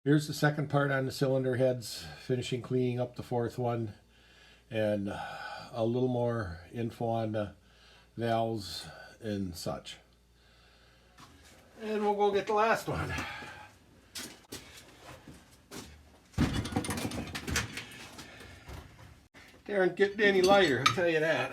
Here's the second part on the cylinder heads, finishing cleaning up the fourth one, and a little more info on the valves and such. And we'll go get the last one. They aren't getting any lighter, I'll tell you that.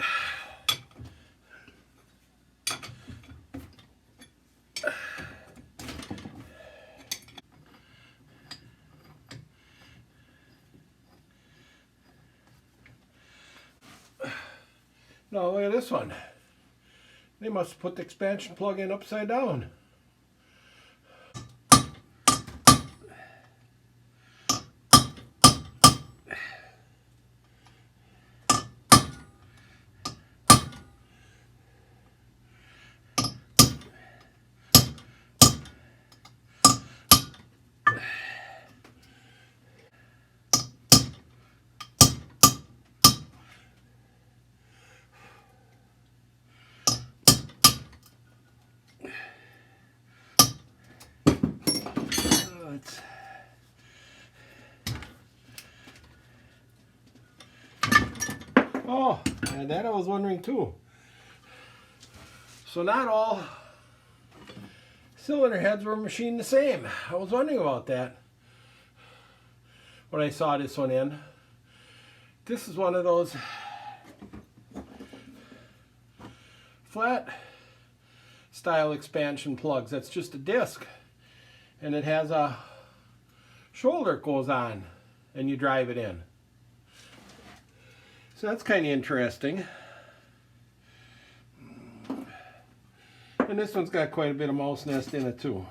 No, look at this one. They must have put the expansion plug in upside down. Oh, and that I was wondering too. So not all cylinder heads were machined the same. I was wondering about that when I saw this one in. This is one of those flat style expansion plugs. That's just a disc, and it has a shoulder that goes on and you drive it in. So that's kind of interesting. And this one's got quite a bit of mouse nest in it too.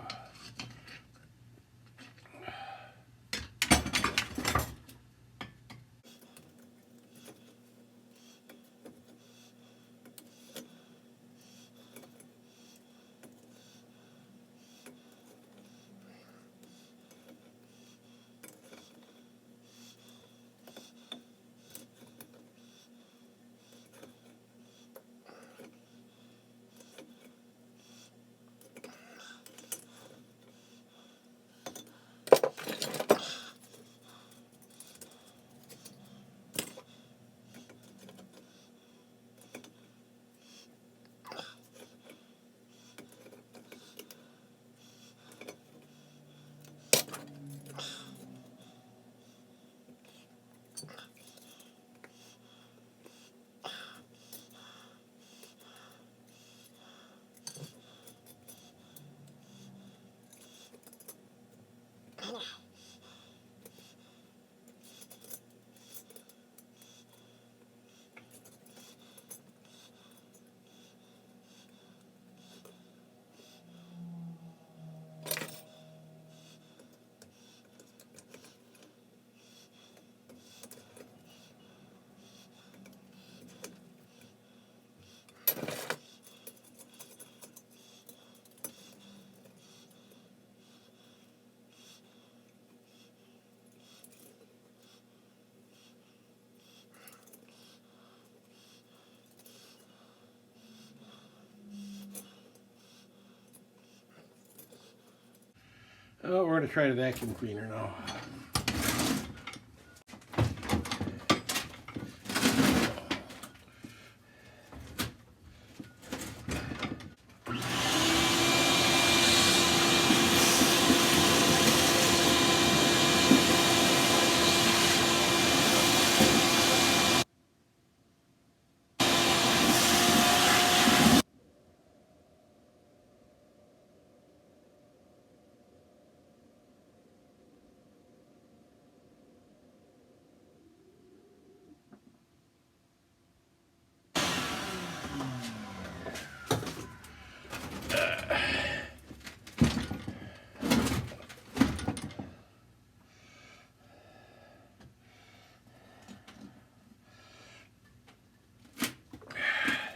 Oh, we're going to try the vacuum cleaner now.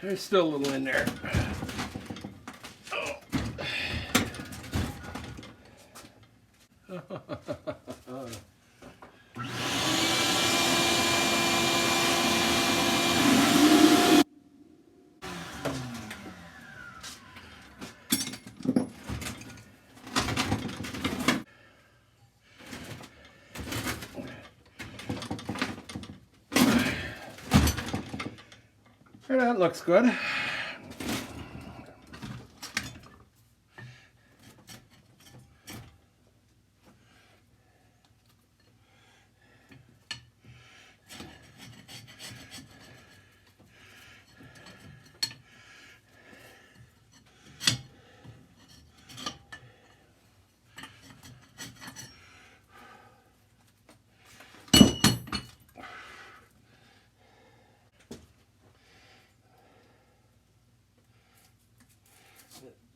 There's still a little in there. Oh. That looks good.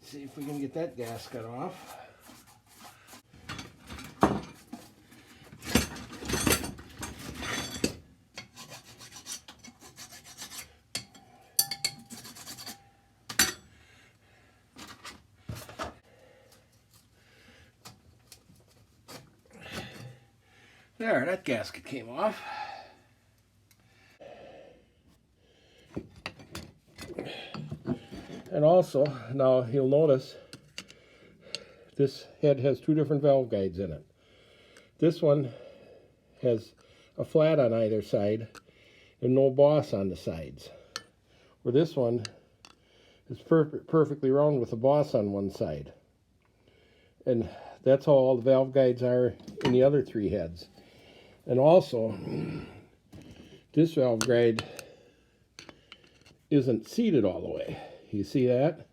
See if we can get that gasket off. There, that gasket came off. And also, now you'll notice this head has two different valve guides in it. This one has a flat on either side and no boss on the sides. Where this one is perfectly round with a boss on one side. And that's how all the valve guides are in the other three heads. And also, this valve guide isn't seated all the way. You see that?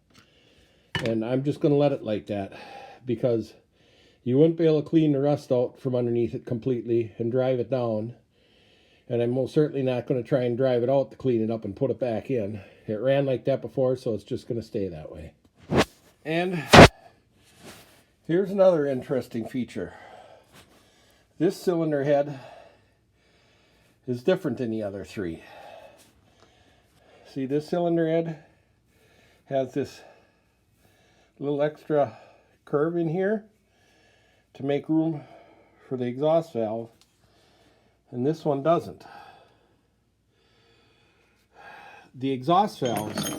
And I'm just going to let it like that because you wouldn't be able to clean the rust out from underneath it completely and drive it down. And I'm most certainly not going to try and drive it out to clean it up and put it back in. It ran like that before, so it's just going to stay that way. And here's another interesting feature. This cylinder head is different than the other three. See, this cylinder head has this little extra curve in here to make room for the exhaust valve, and this one doesn't. The exhaust valves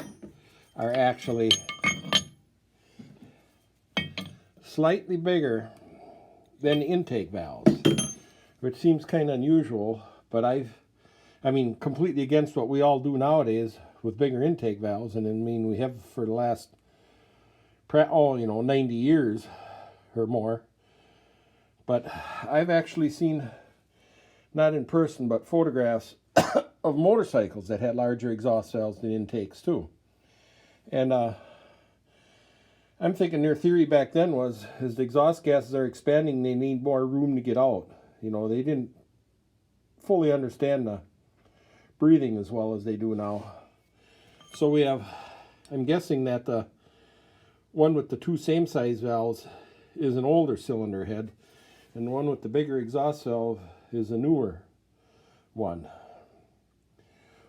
are actually slightly bigger than the intake valves, which seems kind of unusual, but I mean, completely against what we all do nowadays with bigger intake valves, and I mean, we have for the last, 90 years or more. But I've actually seen, not in person, but photographs of motorcycles that had larger exhaust valves than intakes too. And I'm thinking their theory back then was, as the exhaust gases are expanding, they need more room to get out. You know, they didn't fully understand the breathing as well as they do now. So we have, I'm guessing that the one with the two same size valves is an older cylinder head, and the one with the bigger exhaust valve is a newer one.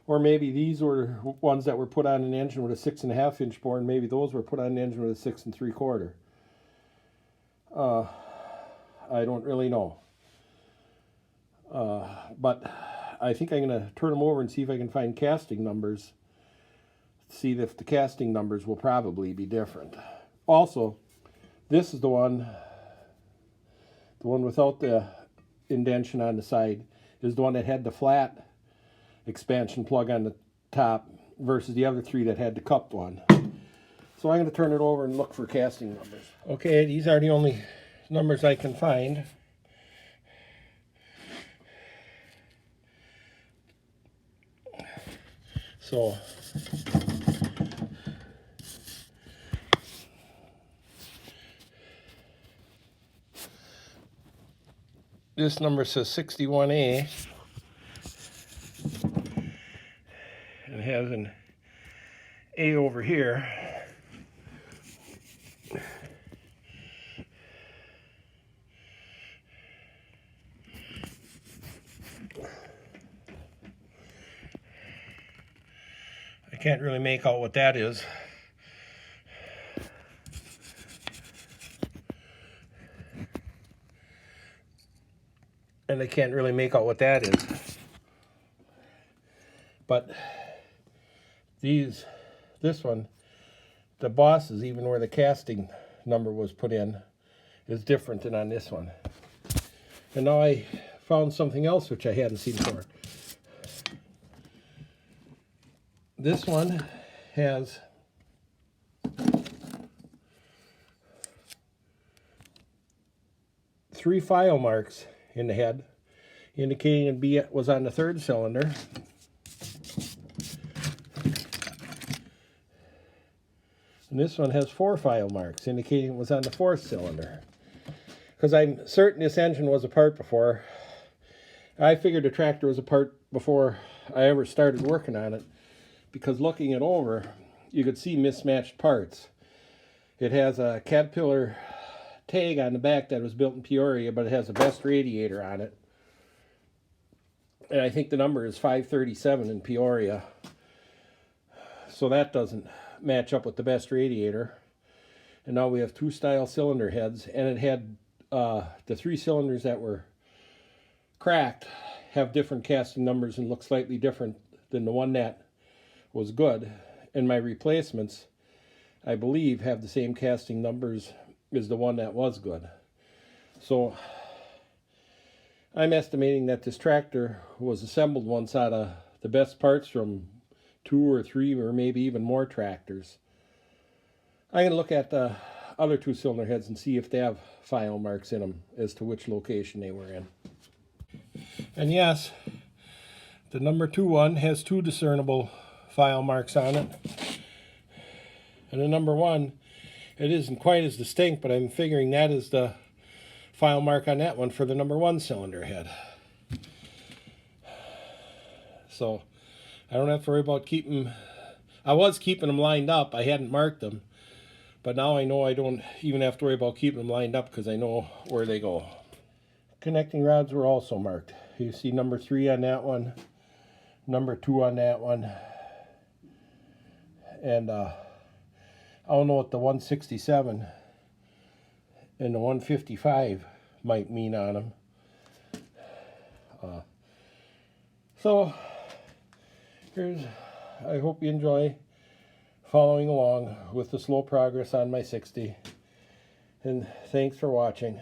Or maybe these were ones that were put on an engine with a 6.5 inch bore, and maybe those were put on an engine with a 6 3/4. I don't really know. But I think I'm going to turn them over and see if I can find casting numbers. See if the casting numbers will probably be different. Also, this is the one without the indentation on the side is the one that had the flat expansion plug on the top versus the other three that had the cupped one. So I'm going to turn it over and look for casting numbers. Okay, these are the only numbers I can find. So this number says 61A and has an A over here. I can't really make out what that is. And I can't really make out what that is. But this one, the bosses, even where the casting number was put in, is different than on this one. And now I found something else which I hadn't seen before. This one has three file marks in the head, indicating it was on the third cylinder. And this one has four file marks, indicating it was on the fourth cylinder. Because I'm certain this engine was apart before. I figured the tractor was apart before I ever started working on it, because looking it over, you could see mismatched parts. It has a Caterpillar tag on the back that was built in Peoria, but it has a Best radiator on it. And I think the number is 537 in Peoria. So that doesn't match up with the Best radiator. And now we have two style cylinder heads, and it had the three cylinders that were cracked have different casting numbers and look slightly different than the one that was good. And my replacements, I believe, have the same casting numbers as the one that was good. So I'm estimating that this tractor was assembled once out of the best parts from 2 or 3 or maybe even more tractors. I'm going to look at the other two cylinder heads and see if they have file marks in them as to which location they were in. And yes, the number 2 one has 2 discernible file marks on it. And the number 1, it isn't quite as distinct, but I'm figuring that is the file mark on that one for the number 1 cylinder head. So I don't have to worry about keeping, I was keeping them lined up, I hadn't marked them. But now I know I don't even have to worry about keeping them lined up because I know where they go. Connecting rods were also marked. You see number 3 on that one, number 2 on that one. And I don't know what the 167 and the 155 might mean on them. So here's, I hope you enjoy following along with the slow progress on my 60. And thanks for watching.